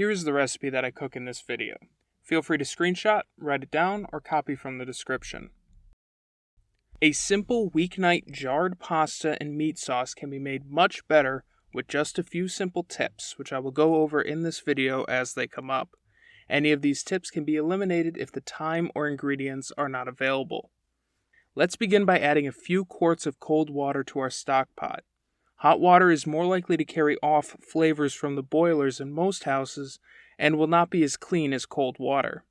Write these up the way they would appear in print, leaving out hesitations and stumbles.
Here's the recipe that I cook in this video. Feel free to screenshot, write it down, or copy from the description. A simple weeknight jarred pasta and meat sauce can be made much better with just a few simple tips, which I will go over in this video as they come up. Any of these tips can be eliminated if the time or ingredients are not available. Let's begin by adding a few quarts of cold water to our stock pot. Hot water is more likely to carry off flavors from the boilers in most houses and will not be as clean as cold water.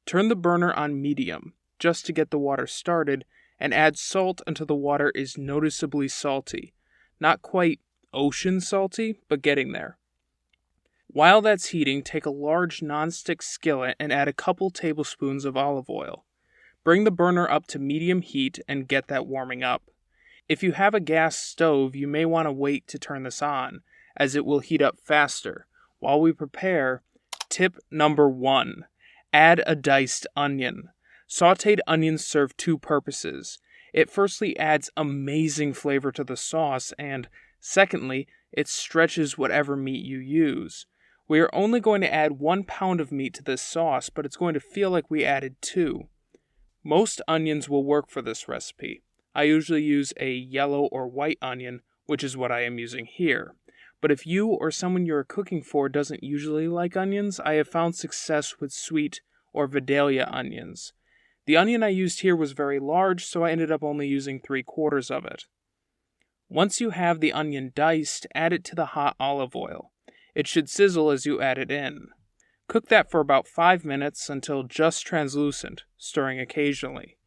Turn the burner on medium, just to get the water started, and add salt until the water is noticeably salty. Not quite ocean salty, but getting there. While that's heating, take a large nonstick skillet and add a couple tablespoons of olive oil. Bring the burner up to medium heat and get that warming up. If you have a gas stove, you may want to wait to turn this on, as it will heat up faster. While we prepare, tip number 1, add a diced onion. Sautéed onions serve two purposes. It firstly adds amazing flavor to the sauce, and secondly, it stretches whatever meat you use. We are only going to add 1 pound of meat to this sauce, but it's going to feel like we added 2. Most onions will work for this recipe. I usually use a yellow or white onion, which is what I am using here. But if you or someone you are cooking for doesn't usually like onions, I have found success with sweet or Vidalia onions. The onion I used here was very large, so I ended up only using 3/4 of it. Once you have the onion diced, add it to the hot olive oil. It should sizzle as you add it in. Cook that for about 5 minutes until just translucent, stirring occasionally.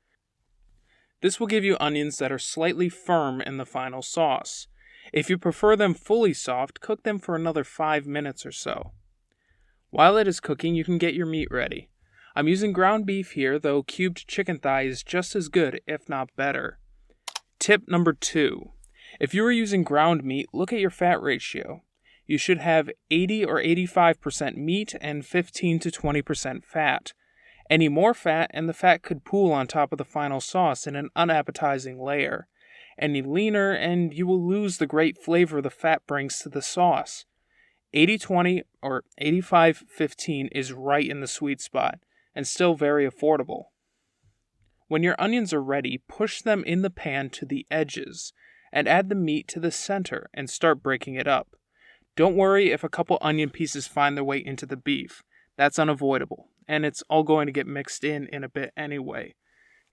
This will give you onions that are slightly firm in the final sauce. If you prefer them fully soft, cook them for another 5 minutes or so. While it is cooking, you can get your meat ready. I'm using ground beef here, though cubed chicken thigh is just as good, if not better. Tip number 2. If you are using ground meat, look at your fat ratio. You should have 80 or 85% meat and 15 to 20% fat. Any more fat, and the fat could pool on top of the final sauce in an unappetizing layer. Any leaner, and you will lose the great flavor the fat brings to the sauce. 80-20 or 85-15 is right in the sweet spot, and still very affordable. When your onions are ready, push them in the pan to the edges, and add the meat to the center and start breaking it up. Don't worry if a couple onion pieces find their way into the beef. That's unavoidable, and it's all going to get mixed in a bit anyway.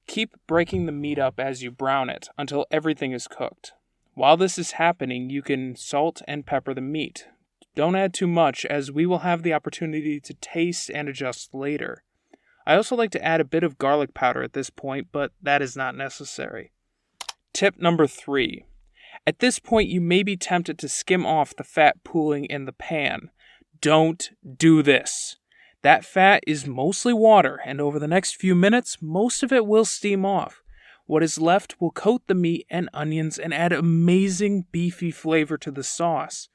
Keep breaking the meat up as you brown it until everything is cooked. While this is happening, you can salt and pepper the meat. Don't add too much, as we will have the opportunity to taste and adjust later. I also like to add a bit of garlic powder at this point, but that is not necessary. Tip number 3. At this point, you may be tempted to skim off the fat pooling in the pan. Don't do this. That fat is mostly water, and over the next few minutes, most of it will steam off. What is left will coat the meat and onions and add amazing beefy flavor to the sauce.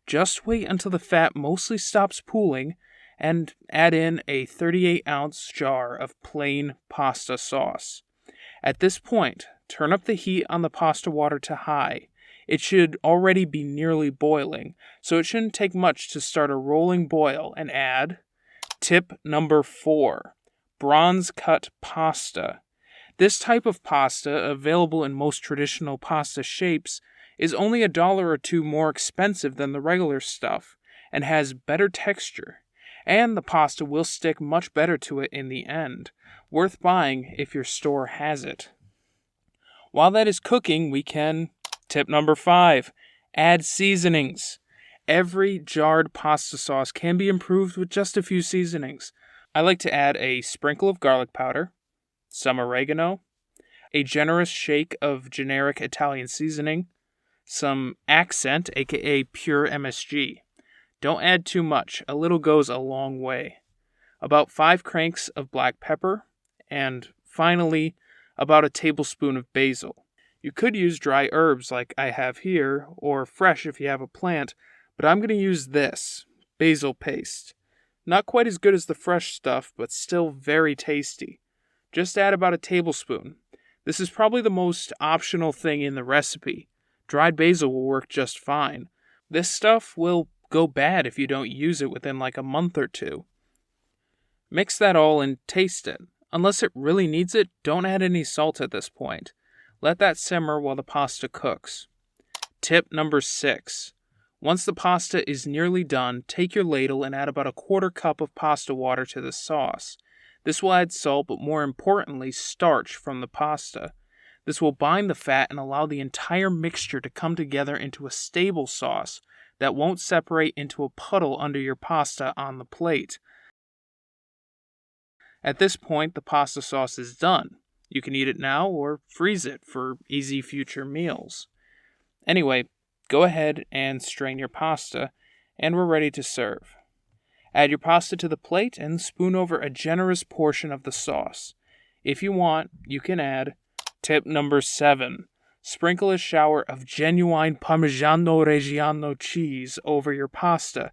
Just wait until the fat mostly stops pooling, and add in a 38-ounce jar of plain pasta sauce. At this point, turn up the heat on the pasta water to high. It should already be nearly boiling, so it shouldn't take much to start a rolling boil, and add tip number 4, bronze cut pasta. This type of pasta, available in most traditional pasta shapes, is only $1 or $2 more expensive than the regular stuff, and has better texture. And the pasta will stick much better to it in the end. Worth buying if your store has it. While that is cooking, we can... Tip number 5, add seasonings. Every jarred pasta sauce can be improved with just a few seasonings. I like to add a sprinkle of garlic powder, some oregano, a generous shake of generic Italian seasoning, some accent, aka pure MSG. Don't add too much, a little goes a long way. About 5 cranks of black pepper, and finally, about a tablespoon of basil. You could use dry herbs like I have here, or fresh if you have a plant, but I'm going to use this, basil paste. Not quite as good as the fresh stuff, but still very tasty. Just add about a tablespoon. This is probably the most optional thing in the recipe. Dried basil will work just fine. This stuff will go bad if you don't use it within like a month or two. Mix that all and taste it. Unless it really needs it, don't add any salt at this point. Let that simmer while the pasta cooks. Tip number 6. Once the pasta is nearly done, take your ladle and add about a quarter cup of pasta water to the sauce. This will add salt, but more importantly, starch from the pasta. This will bind the fat and allow the entire mixture to come together into a stable sauce that won't separate into a puddle under your pasta on the plate. At this point, the pasta sauce is done. You can eat it now or freeze it for easy future meals. Anyway, go ahead and strain your pasta, and we're ready to serve. Add your pasta to the plate and spoon over a generous portion of the sauce. If you want, you can add tip number 7. Sprinkle a shower of genuine Parmigiano Reggiano cheese over your pasta,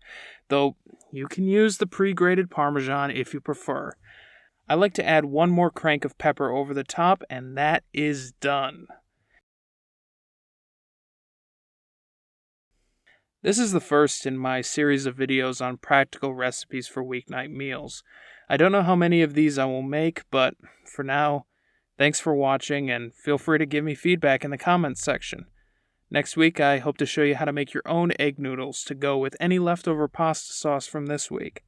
though you can use the pre-grated Parmesan if you prefer. I like to add one more crank of pepper over the top, and that is done. This is the first in my series of videos on practical recipes for weeknight meals. I don't know how many of these I will make, but for now, thanks for watching, and feel free to give me feedback in the comments section. Next week, I hope to show you how to make your own egg noodles to go with any leftover pasta sauce from this week.